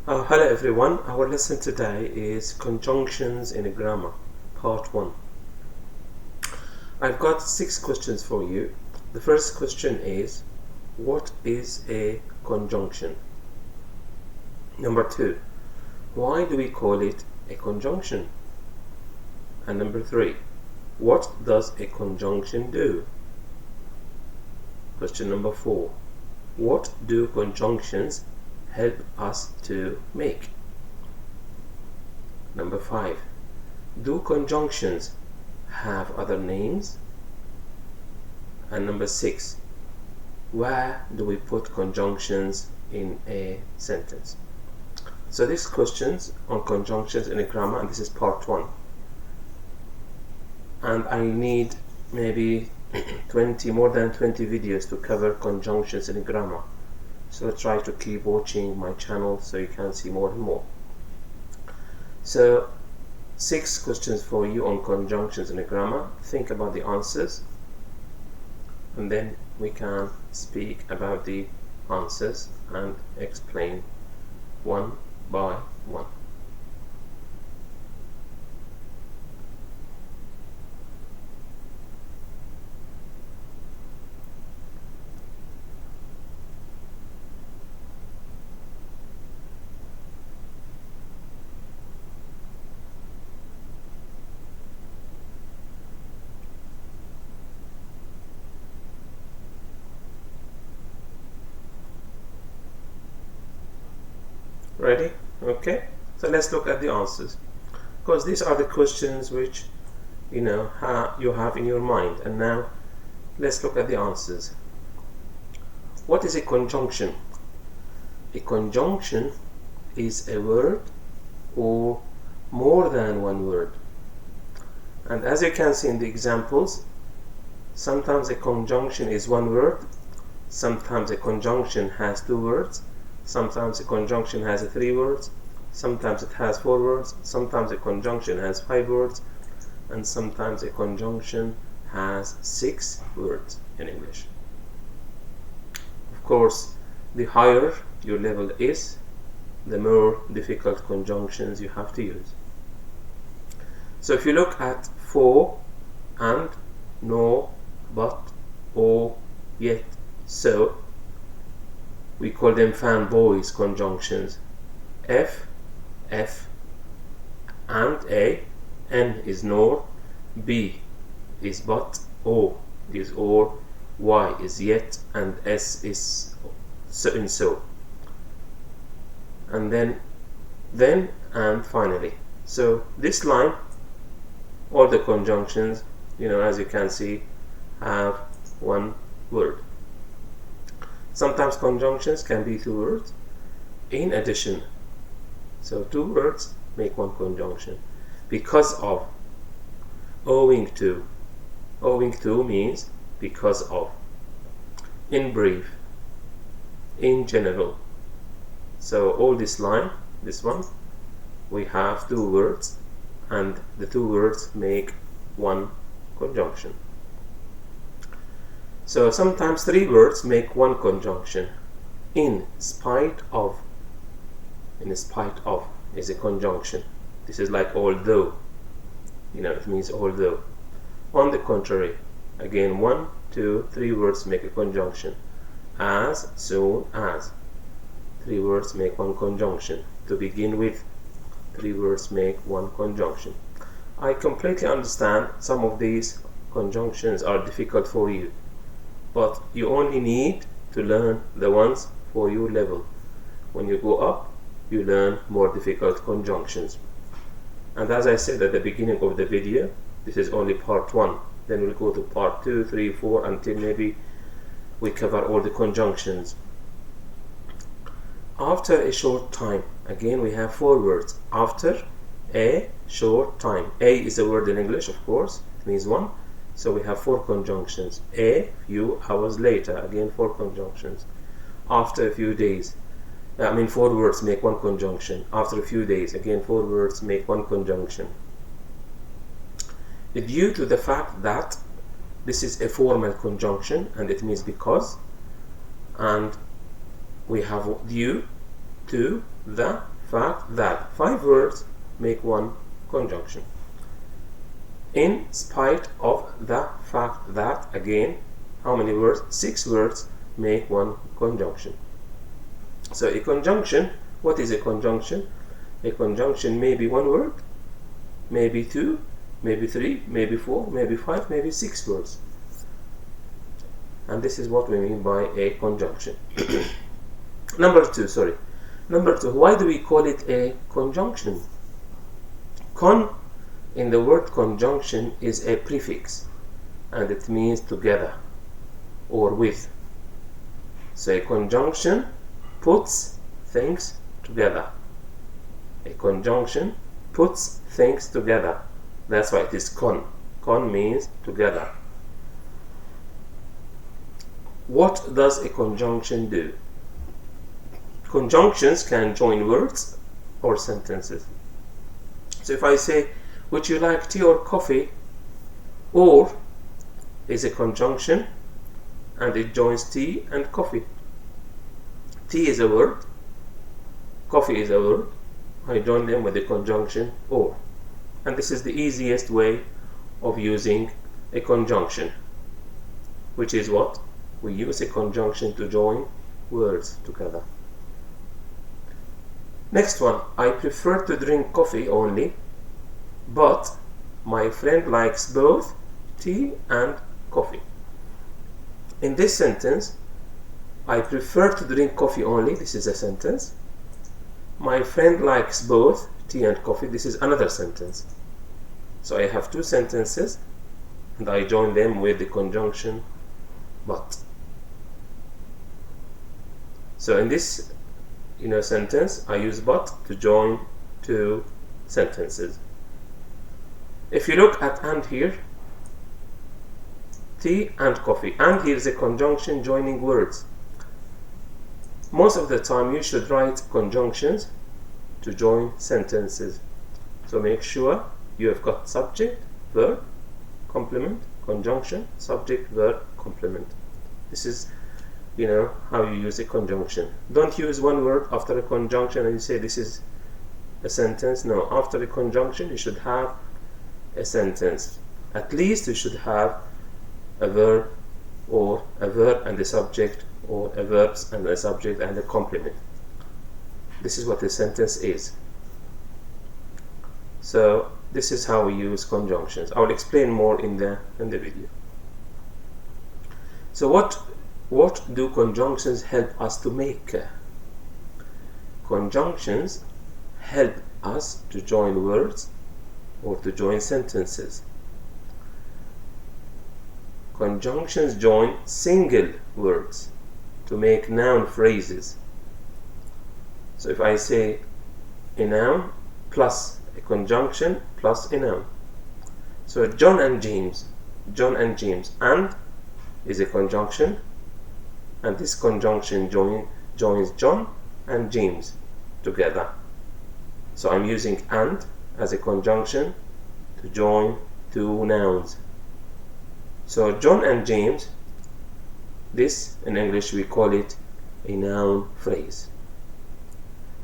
Hello everyone, our lesson today is conjunctions in grammar, part 1. I've got 6 questions for you. The first question is, what is a conjunction? Number 2, why do we call it a conjunction? And number 3, what does a conjunction do? Question number 4, what do conjunctions help us to make? Number 5, do conjunctions have other names? And number 6, where do we put conjunctions in a sentence? So these questions on conjunctions in a grammar, and this is part 1. And I need maybe more than 20 videos to cover conjunctions in grammar. So try to keep watching my channel so you can see more and more. So 6 questions for you on conjunctions in grammar. Think about the answers and then we can speak about the answers and explain one by one. Ready? Okay, so let's look at the answers, because these are the questions which you have in your mind. And now let's look at the answers. What is a conjunction? A conjunction is a word or more than one word. And as you can see in the examples, sometimes a conjunction is one word, sometimes a conjunction has 2 words, sometimes a conjunction has 3 words, sometimes it has 4 words, sometimes a conjunction has 5 words, and sometimes a conjunction has 6 words in English. Of course, the higher your level is, the more difficult conjunctions you have to use. So if you look at for, and, no, but, or, yet, so, we call them fanboys conjunctions. F, and a, N is nor, B is but, O is or, Y is yet, and S is so and so. And then, and finally. So this line, all the conjunctions, as you can see, have one word. Sometimes conjunctions can be 2 words in addition. So 2 words make one conjunction. Because of, owing to. Owing to means because of. In brief, in general. So all this line, this one, we have 2 words, and the 2 words make one conjunction. So sometimes 3 words make one conjunction. In spite of. In spite of is a conjunction. This is like although. It means although. On the contrary, again 1, 2, 3 words make a conjunction. As soon as. 3 words make one conjunction. To begin with, 3 words make one conjunction. I completely understand some of these conjunctions are difficult for you, but you only need to learn the ones for your level. When you go up, you learn more difficult conjunctions. And as I said at the beginning of the video, this is only part 1. Then we'll go to part 2, 3, 4 until maybe we cover all the conjunctions. After a short time, again we have 4 words. After a short time. A is a word in English, of course, it means 1. So we have 4 conjunctions. A few hours later, again 4 conjunctions. After a few days, 4 words make one conjunction. After a few days, again 4 words make one conjunction. Due to the fact that this is a formal conjunction and it means because, and we have due to the fact that 5 words make one conjunction. In spite of the fact that, again, how many words? 6 words make one conjunction. So a conjunction, what is a conjunction? A conjunction may be 1 word, maybe 2, maybe 3, maybe 4, maybe 5, maybe 6 words. And this is what we mean by a conjunction. Number 2, why do we call it a conjunction? Con in the word conjunction is a prefix, and it means together or with. So a conjunction puts things together. A conjunction puts things together. That's why it is con. Con means together. What does a conjunction do? Conjunctions can join words or sentences. So if I say, would you like tea or coffee? Or is a conjunction and it joins tea and coffee. Tea is a word, coffee is a word. I join them with the conjunction or. And this is the easiest way of using a conjunction, which is what? We use a conjunction to join words together. Next one, I prefer to drink coffee only, but my friend likes both tea and coffee. In this sentence, I prefer to drink coffee only, this is a sentence. My friend likes both tea and coffee, this is another sentence. So I have 2 sentences and I join them with the conjunction but. So in this sentence, I use but to join 2 sentences. If you look at and here, tea and coffee, and here is a conjunction joining words. Most of the time you should write conjunctions to join sentences. So make sure you have got subject, verb, complement, conjunction, subject, verb, complement. This is how you use a conjunction. Don't use one word after a conjunction and you say this is a sentence. No, after a conjunction you should have a sentence. At least you should have a verb or a verb and a subject, or a verb and a subject and a complement. This is what a sentence is. So this is how we use conjunctions. I will explain more in the video. So what do conjunctions help us to make? Conjunctions help us to join words or to join sentences. Conjunctions join single words to make noun phrases. So if I say a noun plus a conjunction plus a noun. So John and James, and is a conjunction, and this conjunction joins John and James together. So I'm using and as a conjunction to join 2 nouns. So John and James, this in English we call it a noun phrase.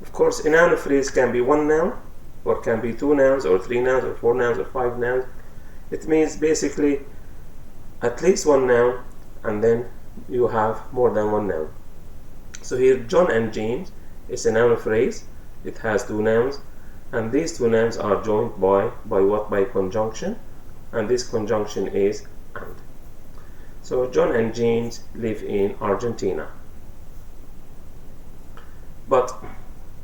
Of course, a noun phrase can be 1 noun, or can be 2 nouns, or 3 nouns, or 4 nouns, or 5 nouns. It means basically at least 1 noun, and then you have more than 1 noun. So here John and James is a noun phrase. It has 2 nouns, and these 2 nouns are joined by what? By conjunction, and this conjunction is and. So John and James live in Argentina. But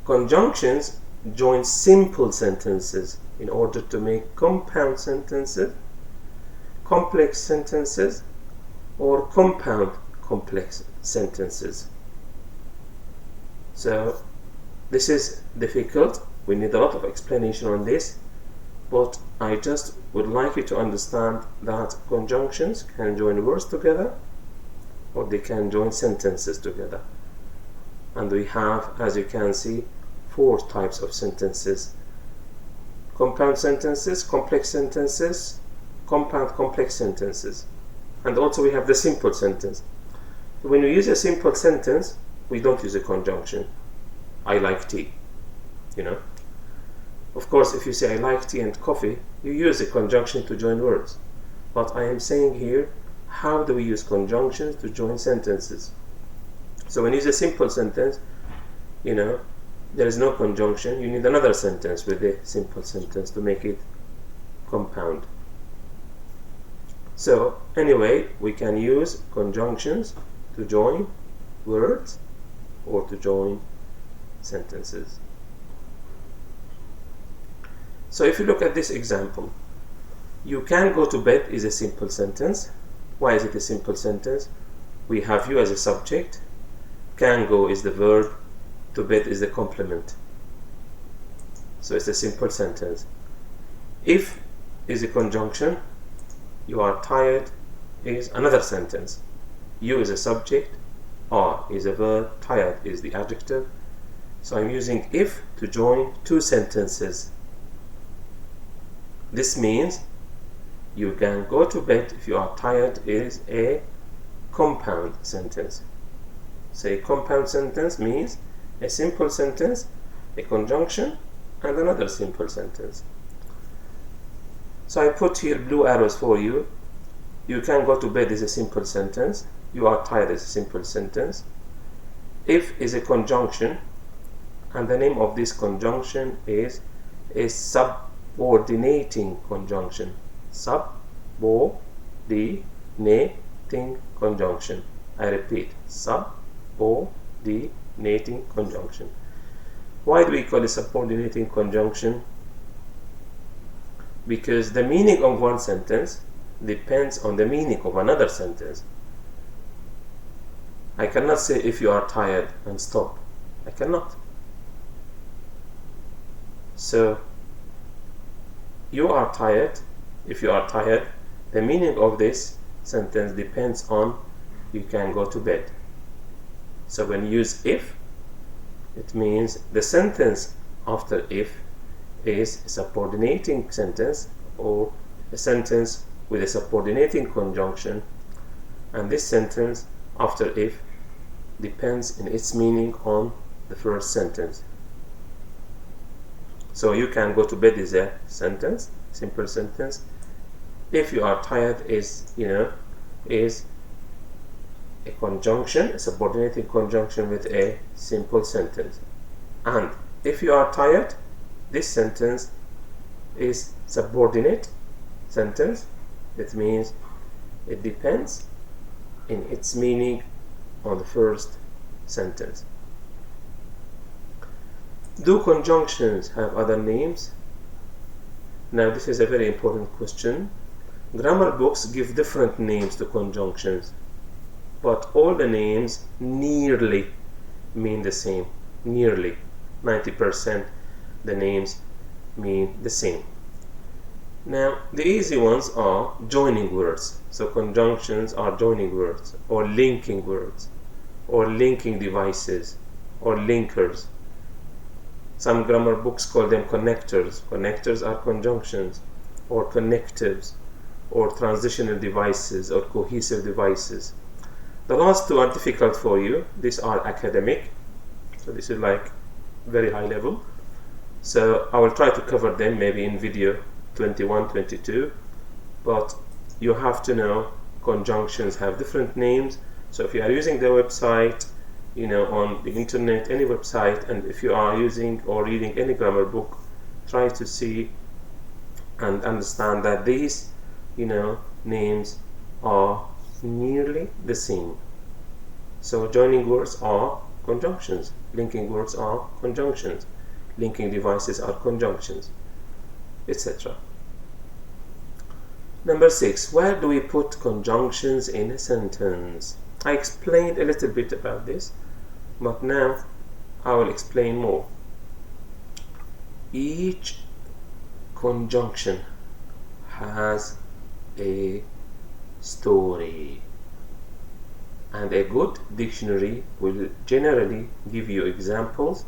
conjunctions join simple sentences in order to make compound sentences, complex sentences, or compound complex sentences. So this is difficult. We need a lot of explanation on this, but I just would like you to understand that conjunctions can join words together, or they can join sentences together. And we have, as you can see, 4 types of sentences: compound sentences, complex sentences, compound complex sentences, and also we have the simple sentence. So when we use a simple sentence, we don't use a conjunction. I like tea. Of course, if you say I like tea and coffee, you use a conjunction to join words. But I am saying here, how do we use conjunctions to join sentences? So when you use a simple sentence, there is no conjunction. You need another sentence with a simple sentence to make it compound. So anyway, we can use conjunctions to join words or to join sentences. So if you look at this example, you can go to bed is a simple sentence. Why is it a simple sentence? We have you as a subject. Can go is the verb. To bed is the complement. So it's a simple sentence. If is a conjunction. You are tired is another sentence. You is a subject. Are is a verb. Tired is the adjective. So I'm using if to join two sentences. This means you can go to bed if you are tired is a compound sentence. So a compound sentence means a simple sentence, a conjunction, and another simple sentence. So I put here blue arrows for you. You can go to bed is a simple sentence. You are tired is a simple sentence. If is a conjunction, and the name of this conjunction is a subordinating conjunction. Subordinating conjunction. I repeat, subordinating conjunction. Why do we call it subordinating conjunction? Because the meaning of one sentence depends on the meaning of another sentence. I cannot say if you are tired and stop. I cannot. So you are tired. If you are tired, the meaning of this sentence depends on you can go to bed. So when you use if, it means the sentence after if is a subordinating sentence or a sentence with a subordinating conjunction, and this sentence after if depends in its meaning on the first sentence. So you can go to bed is a sentence, simple sentence. If you are tired is a conjunction, a subordinating conjunction with a simple sentence. And if you are tired, this sentence is subordinate sentence. That means it depends in its meaning on the first sentence. Do conjunctions have other names? Now this is a very important question. Grammar books give different names to conjunctions, but all the names nearly mean the same. Nearly 90% the names mean the same. Now the easy ones are joining words. So conjunctions are joining words or linking words or linking devices or linkers. Some grammar books call them connectors. Connectors are conjunctions or connectives or transitional devices or cohesive devices. The last two are difficult for you. These are academic. So this is like very high level. So I will try to cover them maybe in video 21, 22. But you have to know conjunctions have different names. So if you are using the website, on the internet, any website, and if you are using or reading any grammar book, try to see and understand that these, names are nearly the same. So joining words are conjunctions, linking words are conjunctions, linking devices are conjunctions, etc. Number 6, where do we put conjunctions in a sentence? I explained a little bit about this, but now I will explain more. Each conjunction has a story, and a good dictionary will generally give you examples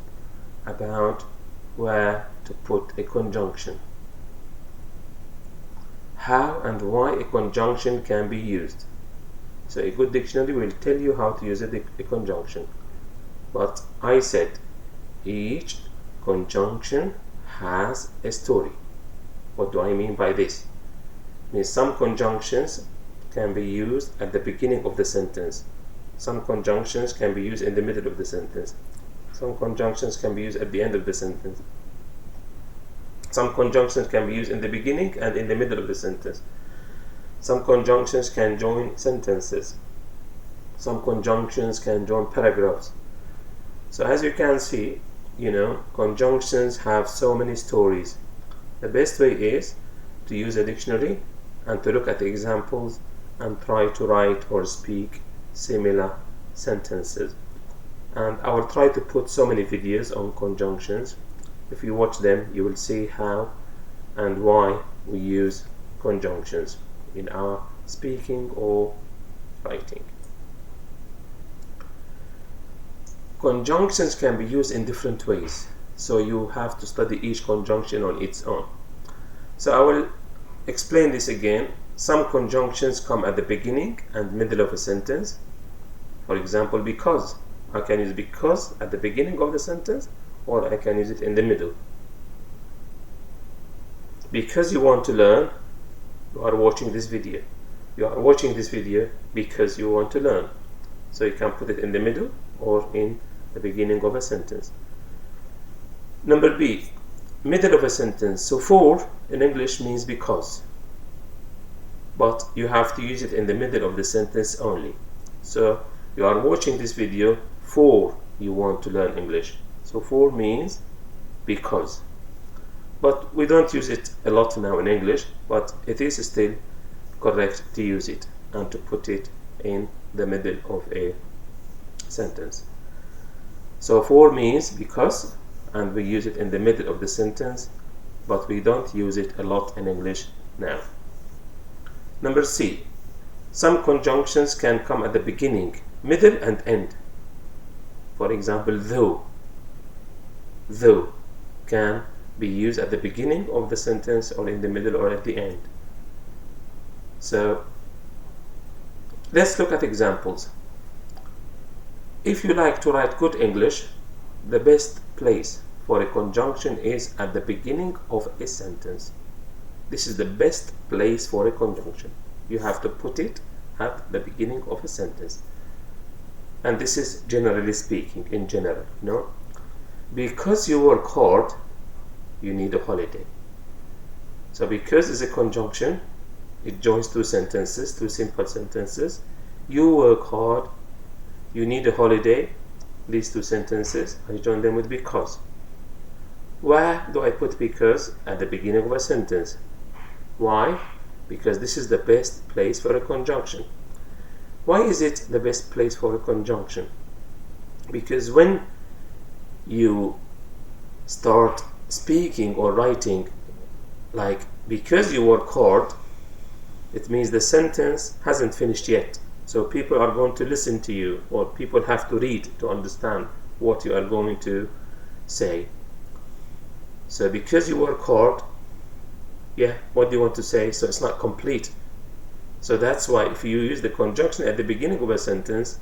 about where to put a conjunction, how and why a conjunction can be used. So a good dictionary will tell you how to use a conjunction. But I said each conjunction has a story. What do I mean by this? It means some conjunctions can be used at the beginning of the sentence. Some conjunctions can be used in the middle of the sentence. Some conjunctions can be used at the end of the sentence. Some conjunctions can be used in the beginning and in the middle of the sentence. Some conjunctions can join sentences. Some conjunctions can join paragraphs. So as you can see, conjunctions have so many stories. The best way is to use a dictionary and to look at the examples and try to write or speak similar sentences. And I will try to put so many videos on conjunctions. If you watch them, you will see how and why we use conjunctions in our speaking or writing. Conjunctions can be used in different ways, so you have to study each conjunction on its own. So I will explain this again. Some conjunctions come at the beginning and middle of a sentence. For example, because. I can use because at the beginning of the sentence, or I can use it in the middle. Because you want to learn, you are watching this video. You are watching this video because you want to learn. So you can put it in the middle or in the beginning of a sentence. Number B, middle of a sentence. So for in English means because, but you have to use it in the middle of the sentence only. So you are watching this video for you want to learn English. So for means because. But we don't use it a lot now in English, but it is still correct to use it and to put it in the middle of a sentence. So for means because, and we use it in the middle of the sentence, but we don't use it a lot in English now. Number C, some conjunctions can come at the beginning, middle and end. For example, though. Though can be used at the beginning of the sentence or in the middle or at the end. So let's look at examples. If you like to write good English, the best place for a conjunction is at the beginning of a sentence. This is the best place for a conjunction. You have to put it at the beginning of a sentence. And this is generally speaking, in general, because you work hard, you need a holiday. So because is a conjunction, it joins two sentences, two simple sentences. You work hard, you need a holiday. These two sentences, I join them with because. Why do I put because at the beginning of a sentence? Why? Because this is the best place for a conjunction. Why is it the best place for a conjunction? Because when you start speaking or writing like because you work hard, it means the sentence hasn't finished yet. So people are going to listen to you, or people have to read to understand what you are going to say. So because you work hard, what do you want to say? So it's not complete. So that's why if you use the conjunction at the beginning of a sentence,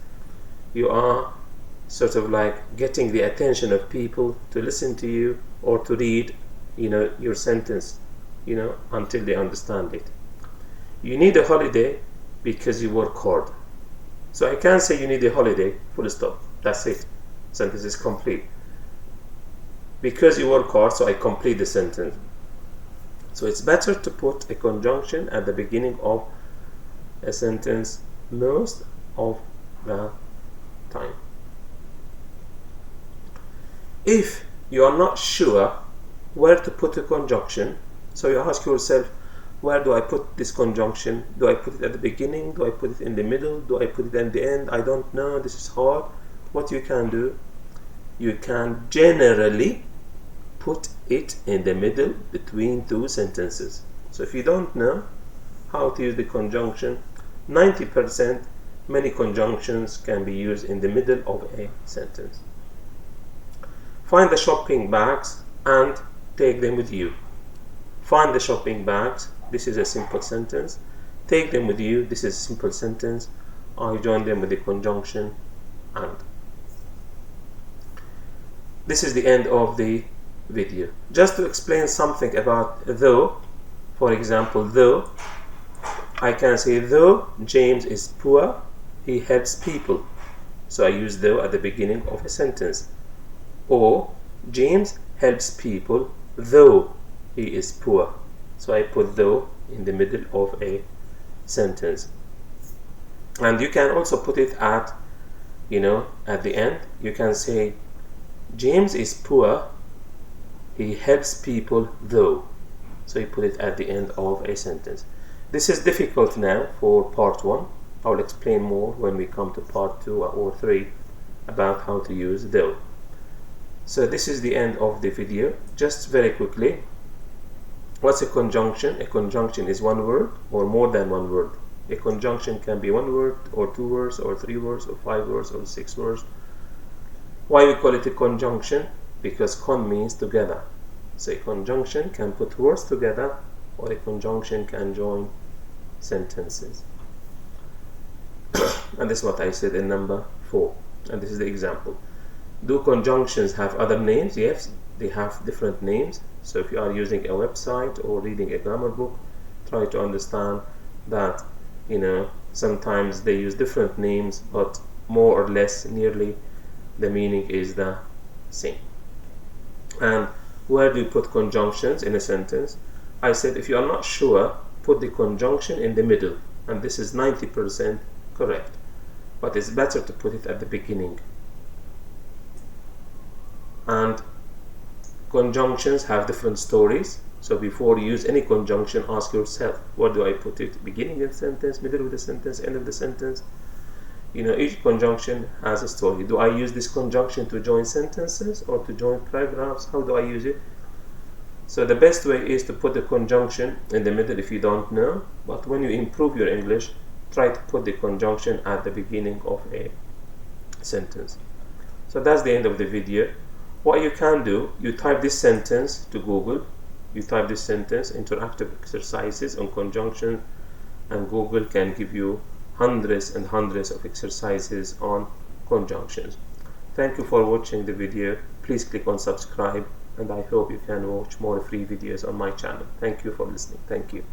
you are sort of like getting the attention of people to listen to you or to read, your sentence, until they understand it. You need a holiday because you work hard. So I can't say you need a holiday, full stop. That's it. Sentence is complete. Because you work hard, so I complete the sentence. So it's better to put a conjunction at the beginning of a sentence most of the time. If you are not sure where to put a conjunction, so you ask yourself, where do I put this conjunction? Do I put it at the beginning? Do I put it in the middle? Do I put it at the end? I don't know, this is hard. What you can do, you can generally put it in the middle between two sentences. So if you don't know how to use the conjunction, 90% many conjunctions can be used in the middle of a sentence. Find the shopping bags and take them with you. Find the shopping bags. This is a simple sentence. Take them with you. This is a simple sentence. I join them with the conjunction and. This is the end of the video. Just to explain something about though, for example, though, I can say though James is poor, he helps people. So I use though at the beginning of a sentence. Or James helps people though he is poor. So I put though in the middle of a sentence. And you can also put it at the end. You can say James is poor, he helps people though. So you put it at the end of a sentence. This is difficult now for part 1. I will explain more when we come to part 2 or 3 about how to use though. So this is the end of the video. Just very quickly, what's a conjunction? A conjunction is one word or more than one word. A conjunction can be one word or 2 words or 3 words or 5 words or 6 words. Why we call it a conjunction? Because con means together. So a conjunction can put words together, or a conjunction can join sentences. And this is what I said in number 4. And this is the example. Do conjunctions have other names? Yes, they have different names. So if you are using a website or reading a grammar book, try to understand that sometimes they use different names, but more or less nearly the meaning is the same. And where do you put conjunctions in a sentence? I said if you are not sure, put the conjunction in the middle, and this is 90% correct, but it's better to put it at the beginning. And conjunctions have different stories, so before you use any conjunction, ask yourself, what do I put it? Beginning of the sentence, middle of the sentence, end of the sentence? Each conjunction has a story. Do I use this conjunction to join sentences or to join paragraphs? How do I use it? So the best way is to put the conjunction in the middle if you don't know, but when you improve your English, try to put the conjunction at the beginning of a sentence. So that's the end of the video. What you can do, you type this sentence to Google, you type this sentence, interactive exercises on conjunction, and Google can give you hundreds and hundreds of exercises on conjunctions. Thank you for watching the video. Please click on subscribe, and I hope you can watch more free videos on my channel. Thank you for listening. Thank you.